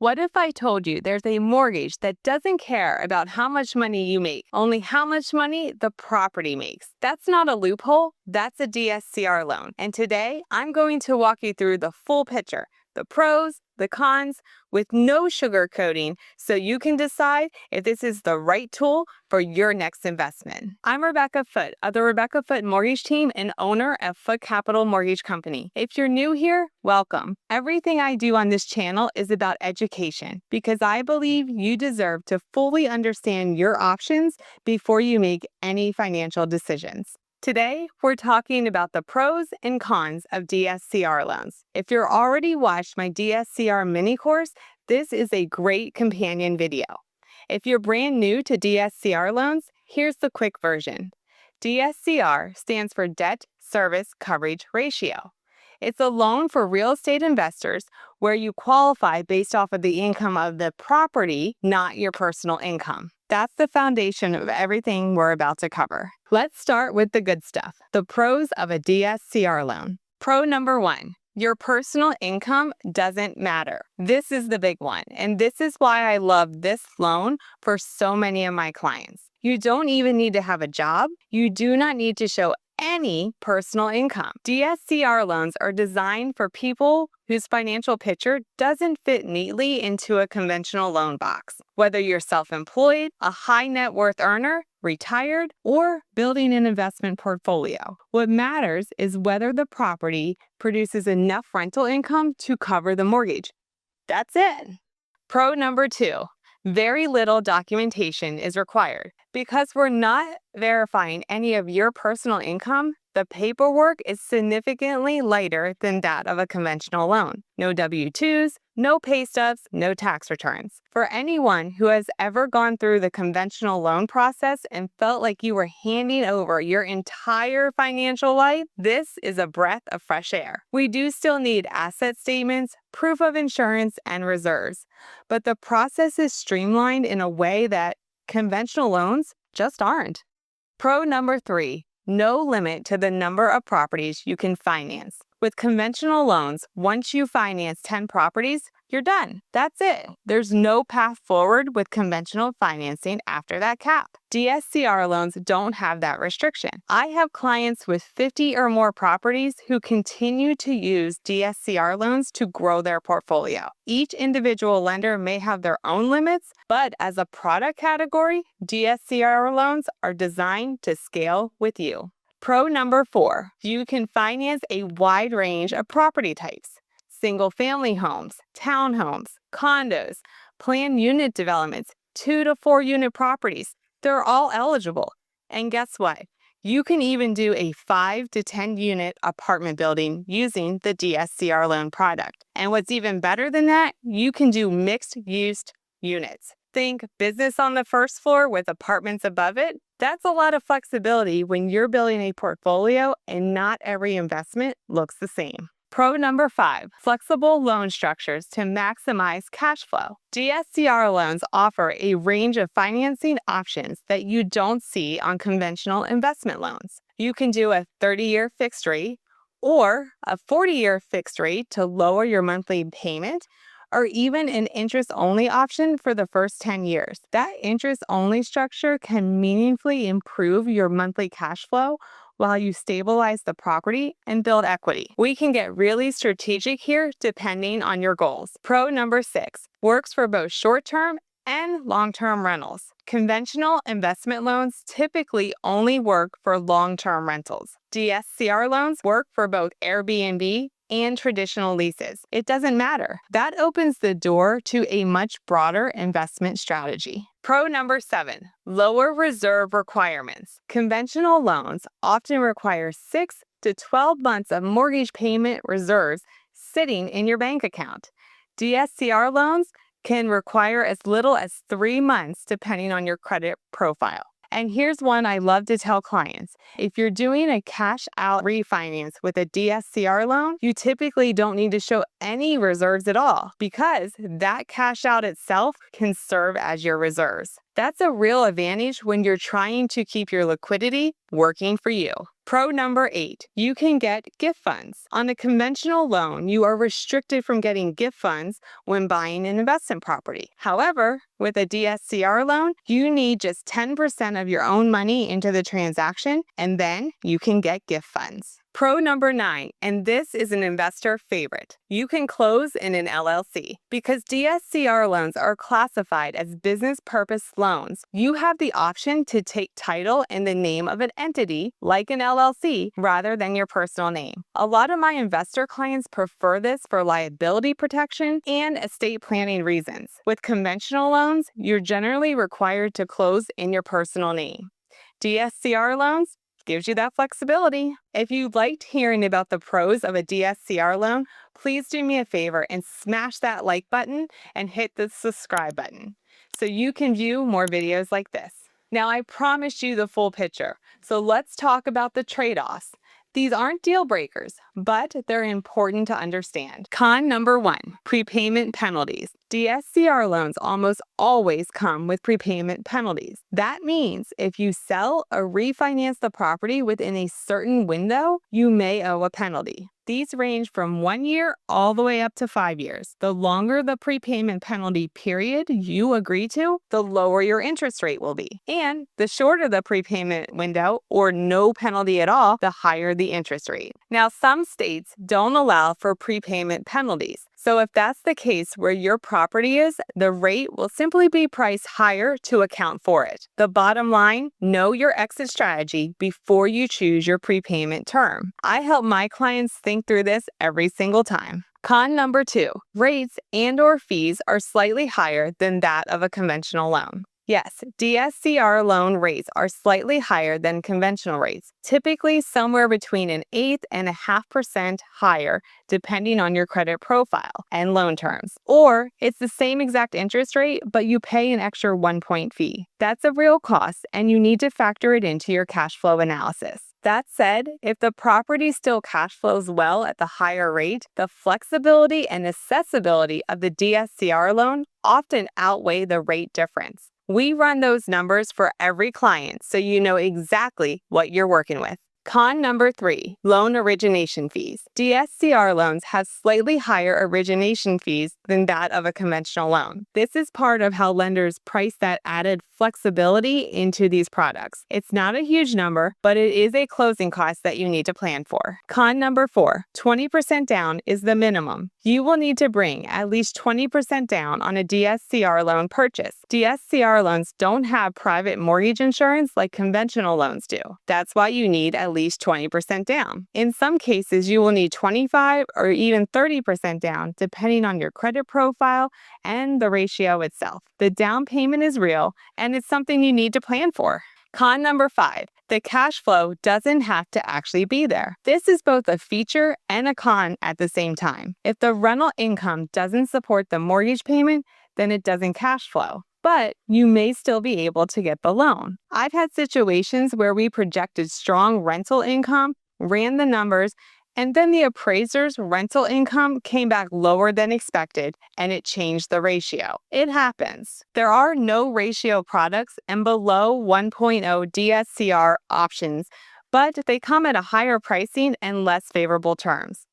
What if I told you there's a mortgage that doesn't care about how much money you make, only how much money the property makes? That's not a loophole, that's a DSCR loan. And today, I'm going to walk you through the full picture, the pros, the cons, with no sugarcoating, so you can decide if this is the right tool for your next investment. I'm Rebecca Foote of the Rebecca Foote Mortgage Team and owner of Foote Capital Mortgage Company. If you're new here, welcome. Everything I do on this channel is about education because I believe you deserve to fully understand your options before you make any financial decisions. Today, we're talking about the pros and cons of DSCR loans. If you're already watched my DSCR mini course, this is a great companion video. If you're brand new to DSCR loans, here's the quick version. DSCR stands for Debt Service Coverage Ratio. It's a loan for real estate investors where you qualify based off of the income of the property, not your personal income. That's the foundation of everything we're about to cover. Let's start with the good stuff, the pros of a DSCR loan. Pro number 1, your personal income doesn't matter. This is the big one, and this is why I love this loan for so many of my clients. You don't even need to have a job. You do not need to show any personal income. DSCR loans are designed for people whose financial picture doesn't fit neatly into a conventional loan box. Whether you're self-employed, a high net worth earner, retired, or building an investment portfolio, what matters is whether the property produces enough rental income to cover the mortgage. That's it. Pro number 2. Very little documentation is required. Because we're not verifying any of your personal income, the paperwork is significantly lighter than that of a conventional loan. No W-2s, no pay stubs, no tax returns. For anyone who has ever gone through the conventional loan process and felt like you were handing over your entire financial life, this is a breath of fresh air. We do still need asset statements, proof of insurance, and reserves, but the process is streamlined in a way that conventional loans just aren't. Pro number 3, no limit to the number of properties you can finance. With conventional loans, once you finance 10 properties, you're done. That's it. There's no path forward with conventional financing after that cap. DSCR loans don't have that restriction. I have clients with 50 or more properties who continue to use DSCR loans to grow their portfolio. Each individual lender may have their own limits, but as a product category, DSCR loans are designed to scale with you. Pro number 4, you can finance a wide range of property types. Single-family homes, townhomes, condos, planned unit developments, 2 to 4 unit properties. They're all eligible. And guess what? You can even do a 5 to 10 unit apartment building using the DSCR loan product. And what's even better than that, you can do mixed-use units. Think business on the first floor with apartments above it. That's a lot of flexibility when you're building a portfolio and not every investment looks the same. Pro number 5, flexible loan structures to maximize cash flow. DSCR loans offer a range of financing options that you don't see on conventional investment loans. You can do a 30-year fixed rate or a 40-year fixed rate to lower your monthly payment, or even an interest-only option for the first 10 years. That interest-only structure can meaningfully improve your monthly cash flow while you stabilize the property and build equity. We can get really strategic here depending on your goals. Pro number 6, works for both short-term and long-term rentals. Conventional investment loans typically only work for long-term rentals. DSCR loans work for both Airbnb and traditional leases. It doesn't matter. That opens the door to a much broader investment strategy. Pro number 7, lower reserve requirements. Conventional loans often require 6 to 12 months of mortgage payment reserves sitting in your bank account. DSCR loans can require as little as 3 months depending on your credit profile. And here's one I love to tell clients. If you're doing a cash out refinance with a DSCR loan, you typically don't need to show any reserves at all because that cash out itself can serve as your reserves. That's a real advantage when you're trying to keep your liquidity working for you. Pro number 8, you can get gift funds. On a conventional loan, you are restricted from getting gift funds when buying an investment property. However, with a DSCR loan, you need just 10% of your own money into the transaction, and then you can get gift funds. Pro number 9, and this is an investor favorite. You can close in an LLC. Because DSCR loans are classified as business purpose loans, you have the option to take title in the name of an entity, like an LLC, rather than your personal name. A lot of my investor clients prefer this for liability protection and estate planning reasons. With conventional loans, you're generally required to close in your personal name. DSCR loans gives you that flexibility. If you liked hearing about the pros of a DSCR loan, please do me a favor and smash that like button and hit the subscribe button so you can view more videos like this. Now, I promised you the full picture, so let's talk about the trade-offs. These aren't deal breakers, but they're important to understand. Con number 1, prepayment penalties. DSCR loans almost always come with prepayment penalties. That means if you sell or refinance the property within a certain window, you may owe a penalty. These range from 1 year all the way up to 5 years. The longer the prepayment penalty period you agree to, the lower your interest rate will be. And the shorter the prepayment window, or no penalty at all, the higher the interest rate. Now, some states don't allow for prepayment penalties. So if that's the case where your property is, the rate will simply be priced higher to account for it. The bottom line, know your exit strategy before you choose your prepayment term. I help my clients think through this every single time. Con number 2, rates and/or fees are slightly higher than that of a conventional loan. Yes, DSCR loan rates are slightly higher than conventional rates, typically somewhere between an 8.5% higher, depending on your credit profile and loan terms. Or it's the same exact interest rate, but you pay an extra 1-point fee. That's a real cost, and you need to factor it into your cash flow analysis. That said, if the property still cash flows well at the higher rate, the flexibility and accessibility of the DSCR loan often outweigh the rate difference. We run those numbers for every client so you know exactly what you're working with. Con number 3, loan origination fees. DSCR loans have slightly higher origination fees than that of a conventional loan. This is part of how lenders price that added flexibility into these products. It's not a huge number, but it is a closing cost that you need to plan for. Con number 4, 20% down is the minimum. You will need to bring at least 20% down on a DSCR loan purchase. DSCR loans don't have private mortgage insurance like conventional loans do. That's why you need at least 20% down. In some cases, you will need 25 or even 30% down, depending on your credit profile and the ratio itself. The down payment is real, and it's something you need to plan for. Con number 5, the cash flow doesn't have to actually be there. This is both a feature and a con at the same time. If the rental income doesn't support the mortgage payment, then it doesn't cash flow. But you may still be able to get the loan. I've had situations where we projected strong rental income, ran the numbers, and then the appraiser's rental income came back lower than expected, and it changed the ratio. It happens. There are no ratio products and below 1.0 DSCR options, but they come at a higher pricing and less favorable terms.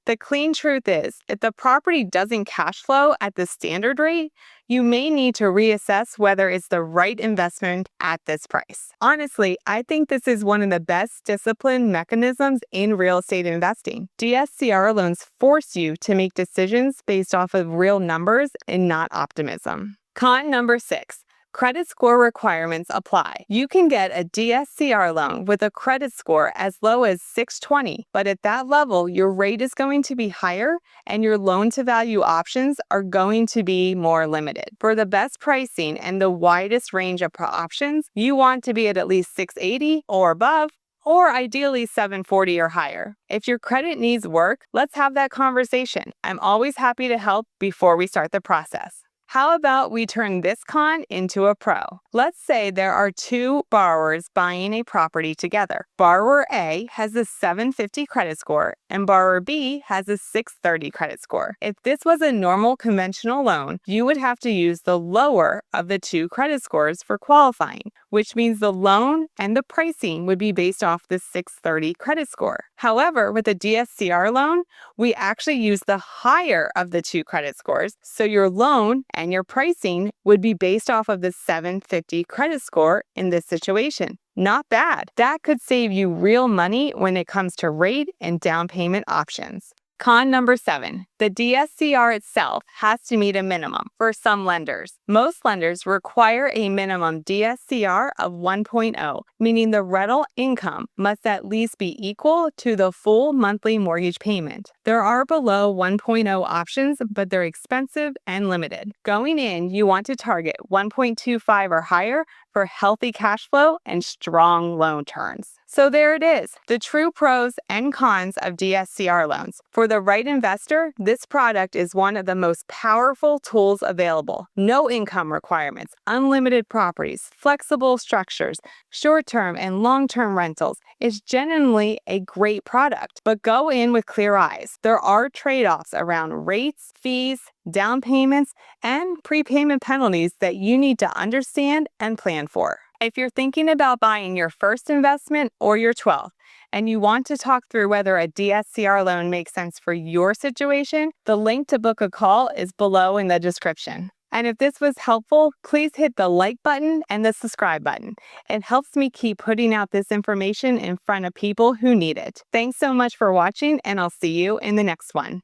The clean truth is, if the property doesn't cash flow at the standard rate, you may need to reassess whether it's the right investment at this price. Honestly, I think this is one of the best discipline mechanisms in real estate investing. DSCR loans force you to make decisions based off of real numbers and not optimism. Con number 6. Credit score requirements apply. You can get a DSCR loan with a credit score as low as 620, but at that level, your rate is going to be higher and your loan-to-value options are going to be more limited. For the best pricing and the widest range of options, you want to be at least 680 or above, or ideally 740 or higher. If your credit needs work, let's have that conversation. I'm always happy to help before we start the process. How about we turn this con into a pro? Let's say there are two borrowers buying a property together. Borrower A has a 750 credit score and borrower B has a 630 credit score. If this was a normal conventional loan, you would have to use the lower of the two credit scores for qualifying, which means the loan and the pricing would be based off the 630 credit score. However, with a DSCR loan, we actually use the higher of the two credit scores, so your loan and your pricing would be based off of the 750 credit score in this situation. Not bad. That could save you real money when it comes to rate and down payment options. Con number 7, the DSCR itself has to meet a minimum for some lenders. Most lenders require a minimum DSCR of 1.0, meaning the rental income must at least be equal to the full monthly mortgage payment. There are below 1.0 options, but they're expensive and limited. Going in, you want to target 1.25 or higher for healthy cash flow and strong loan terms. So there it is, the true pros and cons of DSCR loans. For the right investor, this product is one of the most powerful tools available. No income requirements, unlimited properties, flexible structures, short-term and long-term rentals. It's genuinely a great product, but go in with clear eyes. There are trade-offs around rates, fees, down payments, and prepayment penalties that you need to understand and plan for. If you're thinking about buying your first investment or your 12th, and you want to talk through whether a DSCR loan makes sense for your situation, the link to book a call is below in the description. And if this was helpful, please hit the like button and the subscribe button. It helps me keep putting out this information in front of people who need it. Thanks so much for watching, and I'll see you in the next one.